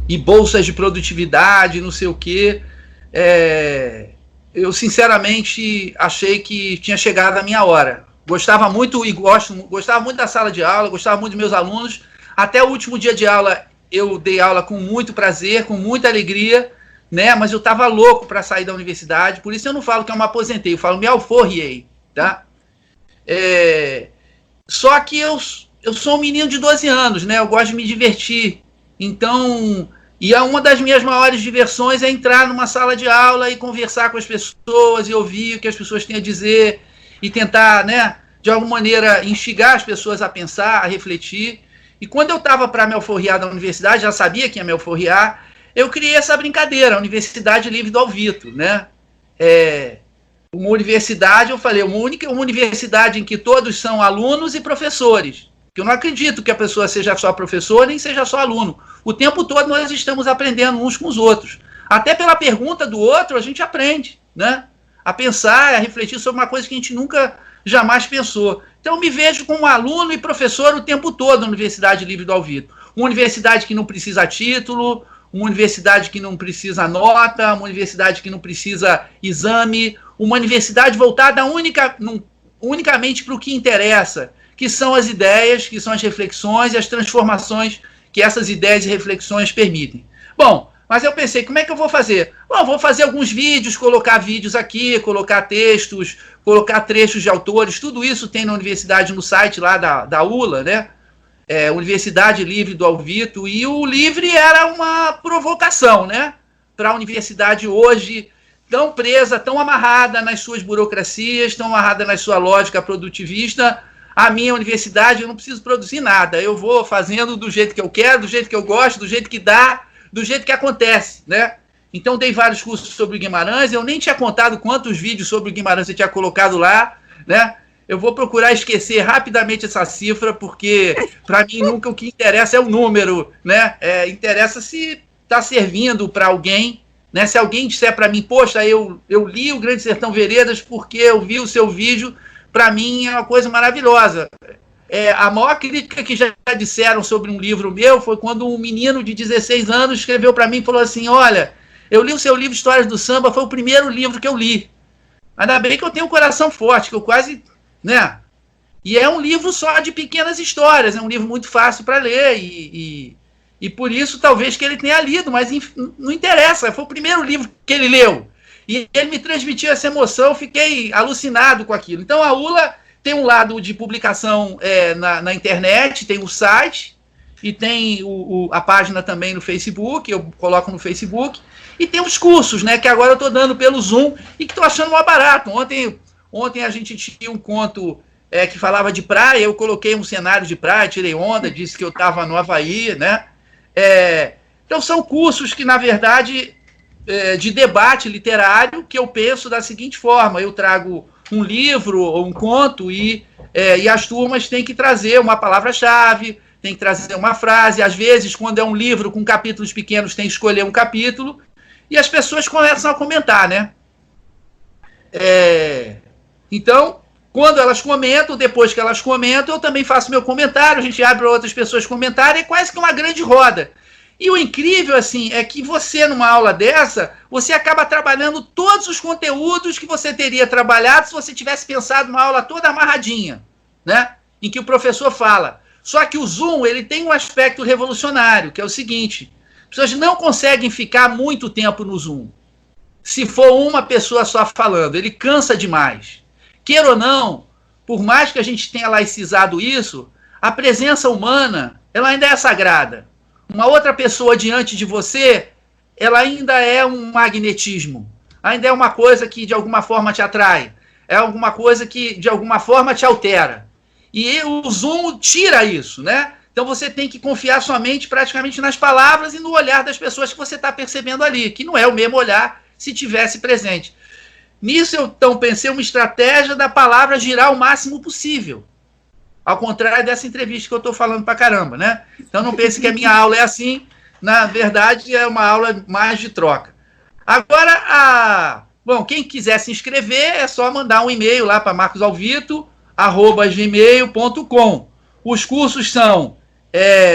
[SPEAKER 3] E bolsas de produtividade, não sei o quê. Eu, sinceramente, achei que tinha chegado a minha hora. Gostava muito da sala de aula, gostava muito dos meus alunos. Até o último dia de aula, eu dei aula com muito prazer, com muita alegria, né? Mas eu estava louco para sair da universidade, por isso eu não falo que eu me aposentei, eu falo me alforriei, tá? Só que eu sou um menino de 12 anos, né? Eu gosto de me divertir. Então, uma das minhas maiores diversões é entrar numa sala de aula e conversar com as pessoas e ouvir o que as pessoas têm a dizer e tentar, né, de alguma maneira, instigar as pessoas a pensar, a refletir. E quando eu estava para me alforriar da universidade, já sabia que ia me alforriar, eu criei essa brincadeira, a Universidade Livre do Alvito, né? Uma universidade, eu falei, uma universidade em que todos são alunos e professores. Eu não acredito que a pessoa seja só professor, nem seja só aluno. O tempo todo nós estamos aprendendo uns com os outros. Até pela pergunta do outro, a gente aprende, né? A pensar, a refletir sobre uma coisa que a gente nunca, jamais pensou. Então, eu me vejo como aluno e professor o tempo todo na Universidade Livre do Alvito. Uma universidade que não precisa título, uma universidade que não precisa nota, uma universidade que não precisa exame, uma universidade voltada unicamente para o que interessa, que são as ideias, que são as reflexões e as transformações que essas ideias e reflexões permitem. Bom, mas eu pensei, como é que eu vou fazer? Bom, vou fazer alguns vídeos, colocar vídeos aqui, colocar textos, colocar trechos de autores, tudo isso tem na universidade, no site lá da ULA, né? Universidade Livre do Alvito, e o livre era uma provocação, né? Para a universidade hoje, tão presa, tão amarrada nas suas burocracias, tão amarrada na sua lógica produtivista. A minha universidade, eu não preciso produzir nada, eu vou fazendo do jeito que eu quero, do jeito que eu gosto, do jeito que dá, do jeito que acontece, né? Então, dei vários cursos sobre o Guimarães, eu nem tinha contado quantos vídeos sobre o Guimarães eu tinha colocado lá, né? Eu vou procurar esquecer rapidamente essa cifra, porque, para mim, nunca o que interessa é o número, né? Interessa se está servindo para alguém, né? Se alguém disser para mim, poxa, eu li o Grande Sertão Veredas porque eu vi o seu vídeo, para mim é uma coisa maravilhosa. A maior crítica que já disseram sobre um livro meu foi quando um menino de 16 anos escreveu para mim e falou assim, olha, eu li o seu livro Histórias do Samba, foi o primeiro livro que eu li. Ainda bem que eu tenho um coração forte, que eu quase, né? E é um livro só de pequenas histórias, é um livro muito fácil para ler e por isso talvez que ele tenha lido, mas não interessa, foi o primeiro livro que ele leu. E ele me transmitiu essa emoção, eu fiquei alucinado com aquilo. Então a ULA tem um lado de publicação na internet, tem o site, e tem a página também no Facebook, eu coloco no Facebook, e tem os cursos, né, que agora eu estou dando pelo Zoom, e que estou achando mais barato. Ontem a gente tinha um conto que falava de praia, eu coloquei um cenário de praia, tirei onda, disse que eu estava no Havaí, né? Então são cursos que, na verdade, de debate literário, que eu penso da seguinte forma, eu trago um livro ou um conto e as turmas têm que trazer uma palavra-chave, tem que trazer uma frase, às vezes, quando é um livro com capítulos pequenos, tem que escolher um capítulo, e as pessoas começam a comentar, né? Então, quando elas comentam, depois que elas comentam, eu também faço meu comentário, a gente abre para outras pessoas comentarem, é quase que uma grande roda. E o incrível, assim, é que você, numa aula dessa, você acaba trabalhando todos os conteúdos que você teria trabalhado se você tivesse pensado uma aula toda amarradinha, né? Em que o professor fala. Só que o Zoom, ele tem um aspecto revolucionário, que é o seguinte, as pessoas não conseguem ficar muito tempo no Zoom. Se for uma pessoa só falando, ele cansa demais. Queira ou não, por mais que a gente tenha laicizado isso, a presença humana, ela ainda é sagrada. Uma outra pessoa diante de você, ela ainda é um magnetismo. Ainda é uma coisa que de alguma forma te atrai. É alguma coisa que de alguma forma te altera. E o Zoom tira isso, né? Então você tem que confiar somente praticamente nas palavras e no olhar das pessoas que você está percebendo ali, que não é o mesmo olhar se tivesse presente. Nisso eu então pensei uma estratégia da palavra girar o máximo possível. Ao contrário dessa entrevista que eu estou falando pra caramba, né? Então não pense que a minha aula é assim, na verdade é uma aula mais de troca. Agora, bom, quem quiser se inscrever é só mandar um e-mail lá para marcosalvito@gmail.com. Os cursos são,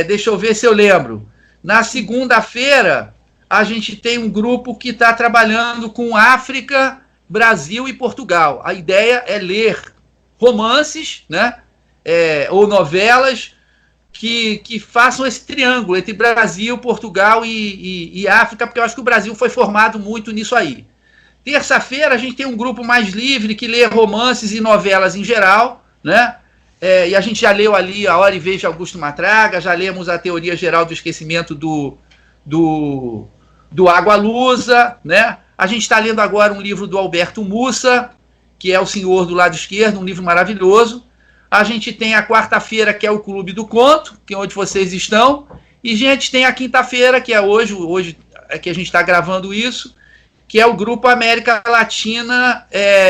[SPEAKER 3] deixa eu ver se eu lembro, na segunda-feira a gente tem um grupo que está trabalhando com África, Brasil e Portugal. A ideia é ler romances, né? Ou novelas que façam esse triângulo entre Brasil, Portugal e África, porque eu acho que o Brasil foi formado muito nisso aí. Terça-feira a gente tem um grupo mais livre que lê romances e novelas em geral, né? E a gente já leu ali A Hora e Vez de Augusto Matraga, já lemos a Teoria Geral do Esquecimento do Água Lusa, né? A gente está lendo agora um livro do Alberto Mussa, que é O Senhor do Lado Esquerdo, um livro maravilhoso. A gente tem a quarta-feira, que é o Clube do Conto, que é onde vocês estão. E a gente tem a quinta-feira, que é hoje é que a gente está gravando isso, que é o Grupo América Latina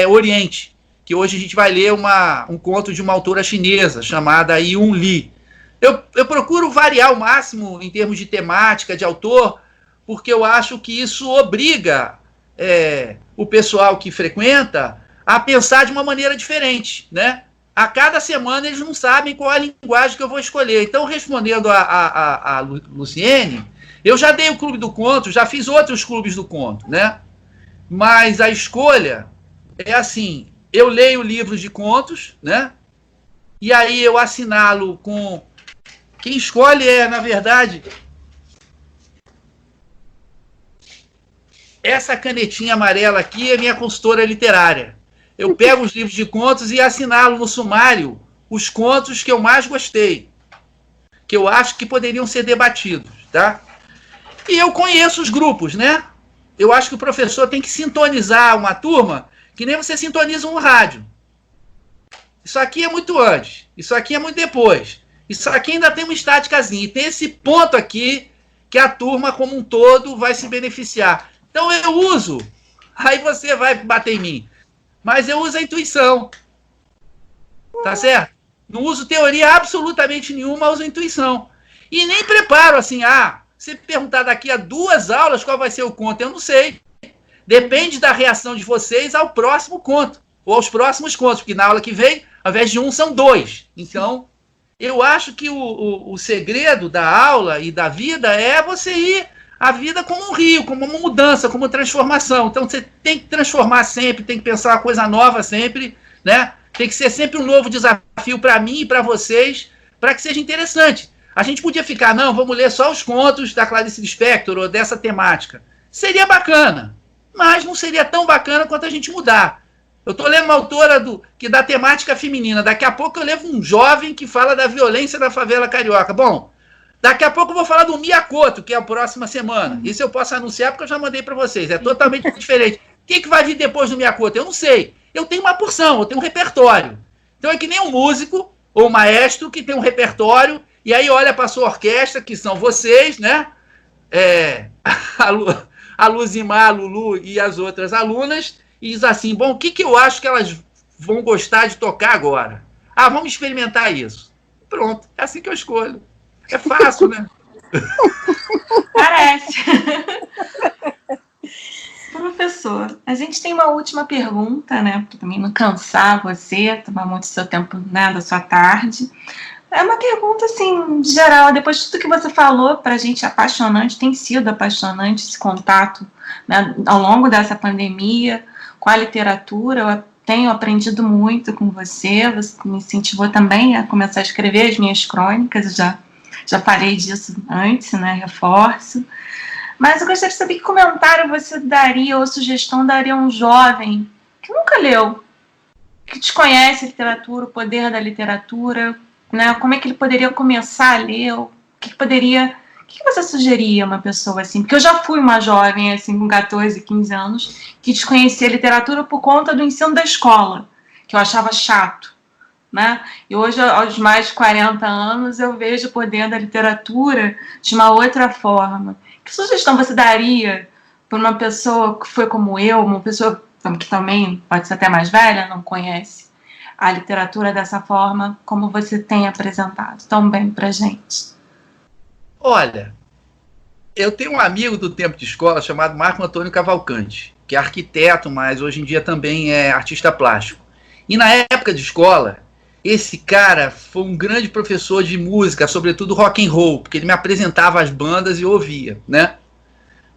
[SPEAKER 3] Oriente, que hoje a gente vai ler um conto de uma autora chinesa, chamada Yun Li. Eu procuro variar ao máximo em termos de temática, de autor, porque eu acho que isso obriga o pessoal que frequenta a pensar de uma maneira diferente, né? A cada semana eles não sabem qual é a linguagem que eu vou escolher. Então, respondendo a Luciene, eu já dei o Clube do Conto, já fiz outros clubes do conto, né? Mas a escolha é assim, eu leio livros de contos, né? E aí eu assinalo com... Quem escolhe na verdade, essa canetinha amarela aqui é minha consultora literária. Eu pego os livros de contos e assinalo no sumário os contos que eu mais gostei, que eu acho que poderiam ser debatidos, tá? E eu conheço os grupos, né? Eu acho que o professor tem que sintonizar uma turma que nem você sintoniza um rádio. Isso aqui é muito antes, isso aqui é muito depois, isso aqui ainda tem uma estáticazinha, e tem esse ponto aqui que a turma como um todo vai se beneficiar. Então eu uso, aí você vai bater em mim, mas eu uso a intuição, tá certo? Não uso teoria absolutamente nenhuma, uso a intuição. E nem preparo assim, se perguntar daqui a 2 aulas qual vai ser o conto, eu não sei. Depende da reação de vocês ao próximo conto, ou aos próximos contos, porque na aula que vem, ao invés de 1, são 2. Então, eu acho que o segredo da aula e da vida é você ir a vida como um rio, como uma mudança, como uma transformação. Então, você tem que transformar sempre, tem que pensar uma coisa nova sempre, né? Tem que ser sempre um novo desafio para mim e para vocês, para que seja interessante. A gente podia ficar, não, vamos ler só os contos da Clarice Lispector ou dessa temática. Seria bacana, mas não seria tão bacana quanto a gente mudar. Eu estou lendo uma autora que dá temática feminina. Daqui a pouco eu levo um jovem que fala da violência da favela carioca. Bom, daqui a pouco eu vou falar do Miyakoto, que é a próxima semana. Isso eu posso anunciar porque eu já mandei para vocês. É totalmente diferente. O que vai vir depois do Miyakoto? Eu não sei. Eu tenho uma porção, eu tenho um repertório. Então é que nem um músico ou um maestro que tem um repertório e aí olha para a sua orquestra, que são vocês, né? A Luzimar, a Lulu e as outras alunas, e diz assim, bom, o que eu acho que elas vão gostar de tocar agora? Vamos experimentar isso. Pronto, é assim que eu escolho. É fácil, né?
[SPEAKER 1] Parece. Professor, a gente tem uma última pergunta, né? Para também não cansar você, tomar muito do seu tempo, né, da sua tarde. É uma pergunta, assim, geral. Depois de tudo que você falou, para a gente é apaixonante, tem sido apaixonante esse contato, né, ao longo dessa pandemia com a literatura. Eu tenho aprendido muito com você me incentivou também a começar a escrever as minhas crônicas, já falei disso antes, né, reforço. Mas eu gostaria de saber que comentário você daria ou sugestão daria a um jovem que nunca leu, que desconhece a literatura, o poder da literatura, né? Como é que ele poderia começar a ler? O que você sugeria a uma pessoa assim? Porque eu já fui uma jovem assim, com 14, 15 anos, que desconhecia a literatura por conta do ensino da escola, que eu achava chato, né? E hoje, aos mais de 40 anos, eu vejo o poder da literatura de uma outra forma. Que sugestão você daria para uma pessoa que foi como eu, uma pessoa que também pode ser até mais velha, não conhece a literatura dessa forma, como você tem apresentado tão bem para gente?
[SPEAKER 3] Olha, eu tenho um amigo do tempo de escola chamado Marco Antônio Cavalcante, que é arquiteto, mas hoje em dia também é artista plástico. E na época de escola, esse cara foi um grande professor de música, sobretudo rock and roll, porque ele me apresentava as bandas e eu ouvia, né?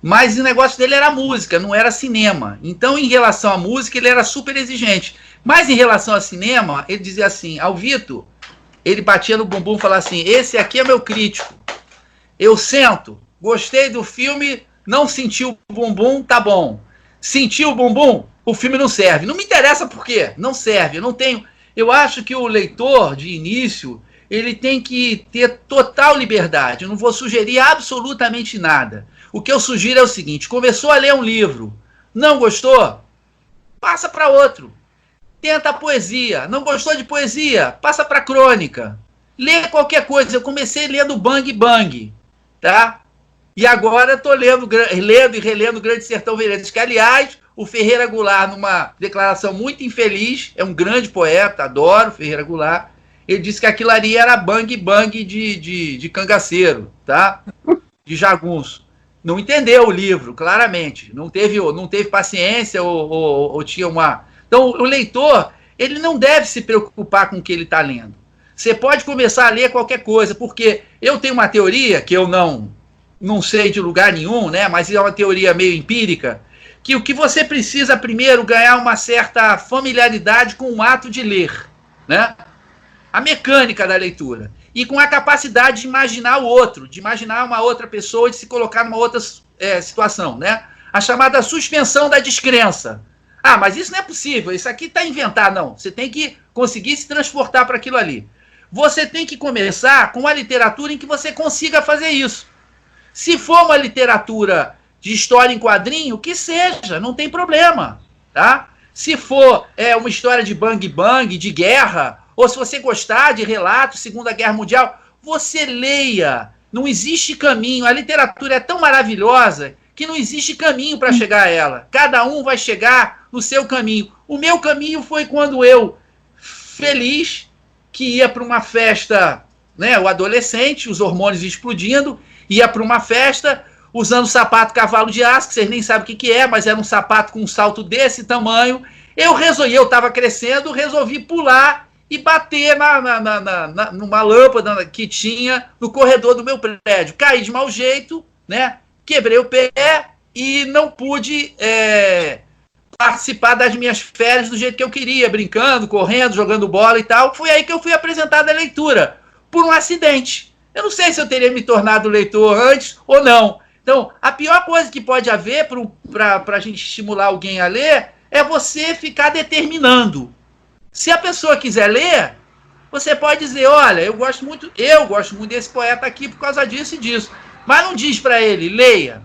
[SPEAKER 3] Mas o negócio dele era música, não era cinema. Então, em relação à música, ele era super exigente. Mas em relação ao cinema, ele dizia assim, ao Vitor, ele batia no bumbum e falava assim, esse aqui é meu crítico. Eu sento, gostei do filme, não senti o bumbum, tá bom. Senti o bumbum, o filme não serve. Não me interessa por quê, não serve, eu não tenho... Eu acho que o leitor, de início, ele tem que ter total liberdade. Eu não vou sugerir absolutamente nada. O que eu sugiro é o seguinte, começou a ler um livro, não gostou? Passa para outro. tenta a poesia. Não gostou de poesia? Passa para crônica. Lê qualquer coisa. Eu comecei lendo Bang Bang, tá? E agora estou lendo e relendo Grande Sertão Veredas, que, aliás, o Ferreira Goulart, numa declaração muito infeliz, é um grande poeta, adoro Ferreira Goulart, ele disse que aquilo ali era Bang Bang de cangaceiro, tá? De jagunço. Não entendeu o livro, claramente. Não teve paciência ou tinha uma... Então, o leitor, ele não deve se preocupar com o que ele está lendo. Você pode começar a ler qualquer coisa, porque eu tenho uma teoria que eu não sei de lugar nenhum, né? Mas é uma teoria meio empírica, que o que você precisa primeiro ganhar uma certa familiaridade com o ato de ler, né? A mecânica da leitura. E com a capacidade de imaginar o outro, de imaginar uma outra pessoa, de se colocar numa outra situação, né? A chamada suspensão da descrença. Ah, mas isso não é possível, isso aqui está inventado. Não, você tem que conseguir se transportar para aquilo ali. Você tem que começar com uma literatura em que você consiga fazer isso. Se for uma literatura de história em quadrinho, que seja, não tem problema, tá? Se for uma história de bang bang, de guerra, ou se você gostar de relatos, Segunda Guerra Mundial, você leia. Não existe caminho. A literatura é tão maravilhosa que não existe caminho para chegar a ela. Cada um vai chegar no seu caminho. O meu caminho foi quando eu, feliz, que ia para uma festa, né, o adolescente, os hormônios explodindo, ia para uma festa usando sapato cavalo de aço, que vocês nem sabem o que é, mas era um sapato com um salto desse tamanho. Eu estava crescendo, resolvi pular e bater numa lâmpada que tinha no corredor do meu prédio. Caí de mau jeito, né? Quebrei o pé e não pude participar das minhas férias do jeito que eu queria, brincando, correndo, jogando bola e tal. Foi aí que eu fui apresentado à leitura, por um acidente. Eu não sei se eu teria me tornado leitor antes ou não. Então, a pior coisa que pode haver para a gente estimular alguém a ler é você ficar determinando. Se a pessoa quiser ler, você pode dizer, olha, eu gosto muito desse poeta aqui por causa disso e disso. Mas não diz para ele, leia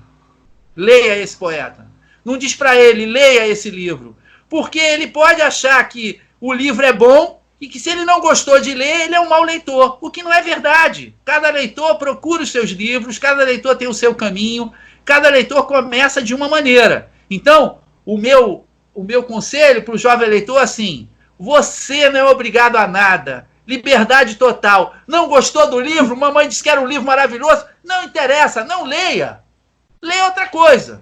[SPEAKER 3] esse poeta. Não diz para ele, leia esse livro. Porque ele pode achar que o livro é bom e que se ele não gostou de ler, ele é um mau leitor. O que não é verdade. Cada leitor procura os seus livros, cada leitor tem o seu caminho, cada leitor começa de uma maneira. Então, o meu conselho para o jovem leitor é assim, você não é obrigado a nada. Liberdade total. Não gostou do livro? Mamãe disse que era um livro maravilhoso. Não interessa, não leia. Leia outra coisa.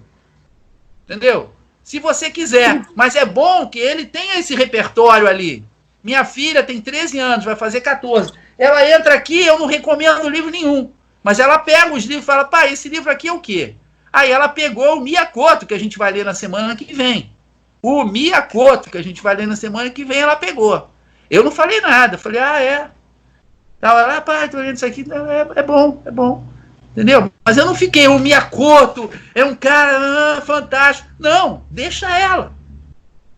[SPEAKER 3] Entendeu? Se você quiser. Mas é bom que ele tenha esse repertório ali. Minha filha tem 13 anos, vai fazer 14. Ela entra aqui, eu não recomendo livro nenhum. Mas ela pega os livros e fala, pai, esse livro aqui é o quê? Aí ela pegou o Miyakoto, que a gente vai ler na semana que vem. O Miyakoto, que a gente vai ler na semana que vem, ela pegou. Eu não falei nada. Falei, é. Tava lá, pai, tô lendo isso aqui. É bom. Entendeu? Mas eu não fiquei, o Miyakoto é um cara fantástico. Não, deixa ela.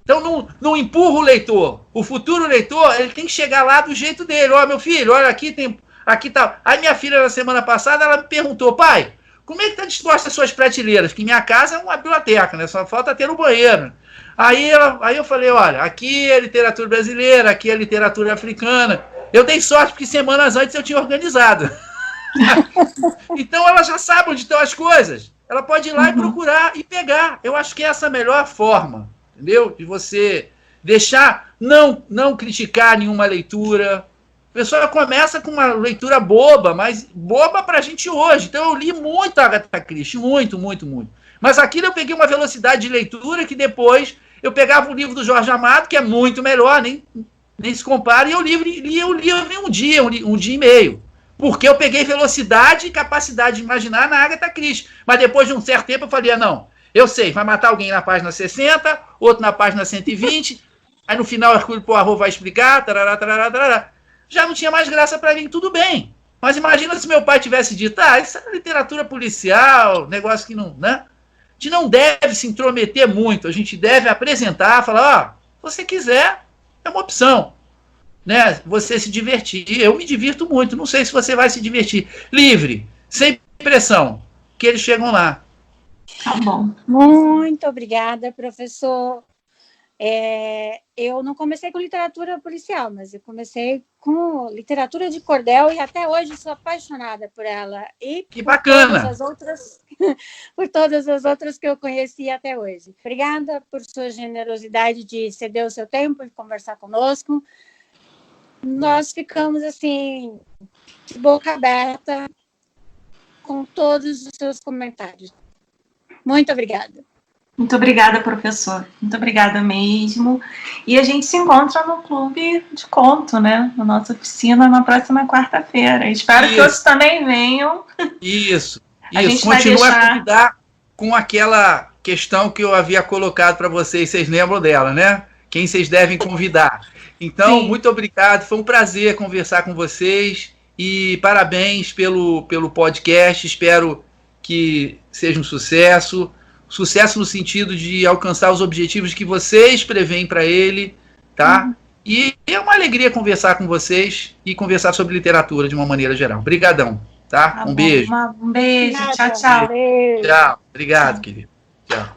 [SPEAKER 3] Então não empurra o leitor. O futuro leitor, ele tem que chegar lá do jeito dele. Ó, meu filho, olha aqui tá. Aí minha filha, na semana passada, ela me perguntou, pai, como é que tá disposta as suas prateleiras? Porque minha casa é uma biblioteca, né? Só falta ter um banheiro. Aí eu falei, olha, aqui é literatura brasileira, aqui é literatura africana. Eu dei sorte porque semanas antes eu tinha organizado. Então ela já sabe onde estão as coisas. Ela pode ir lá e procurar e pegar. Eu acho que essa é a melhor forma, entendeu? De você deixar, não criticar nenhuma leitura. A pessoa começa com uma leitura boba, mas boba pra gente hoje. Então eu li muito Agatha Christie, muito. Mas aquilo eu peguei uma velocidade de leitura que depois eu pegava o livro do Jorge Amado, que é muito melhor, nem se compara, e eu lia o livro em um dia e meio. Porque eu peguei velocidade e capacidade de imaginar na Agatha Christie. Mas depois de um certo tempo eu falei, não, eu sei, vai matar alguém na página 60, outro na página 120, aí no final o Hercule Poirot vai explicar, tarará. Já não tinha mais graça para mim, tudo bem. Mas imagina se meu pai tivesse dito, isso é literatura policial, negócio que não, né? A gente não deve se intrometer muito, a gente deve apresentar, falar, se você quiser, é uma opção. Né? Você se divertir, eu me divirto muito, não sei se você vai se divertir. Livre, sem pressão, que eles chegam lá.
[SPEAKER 1] Tá bom.
[SPEAKER 2] Muito obrigada, professor. Eu não comecei com literatura policial, mas eu comecei com literatura de cordel e até hoje sou apaixonada por ela. E
[SPEAKER 3] que bacana!
[SPEAKER 2] Por todas as outras que eu conheci até hoje. Obrigada por sua generosidade de ceder o seu tempo e conversar conosco. Nós ficamos, assim, de boca aberta com todos os seus comentários. Muito obrigada.
[SPEAKER 1] Muito obrigada, professor. Muito obrigada mesmo. E a gente se encontra no Clube de Conto, né? Na nossa oficina, na próxima quarta-feira. Espero que outros também venham.
[SPEAKER 3] Isso.
[SPEAKER 1] A gente
[SPEAKER 3] continua
[SPEAKER 1] vai deixar...
[SPEAKER 3] a convidar com aquela questão que eu havia colocado para vocês. Vocês lembram dela, né? Quem vocês devem convidar. Então,
[SPEAKER 1] Sim.
[SPEAKER 3] Muito obrigado. Foi um prazer conversar com vocês. E parabéns pelo podcast. Espero que seja um sucesso. Sucesso no sentido de alcançar os objetivos que vocês preveem para ele, tá? E é uma alegria conversar com vocês e conversar sobre literatura de uma maneira geral. Obrigadão, tá? Um beijo.
[SPEAKER 1] Um beijo.
[SPEAKER 2] Obrigada.
[SPEAKER 1] Tchau, tchau.
[SPEAKER 2] Beijo.
[SPEAKER 3] Tchau. Obrigado, querido. Tchau.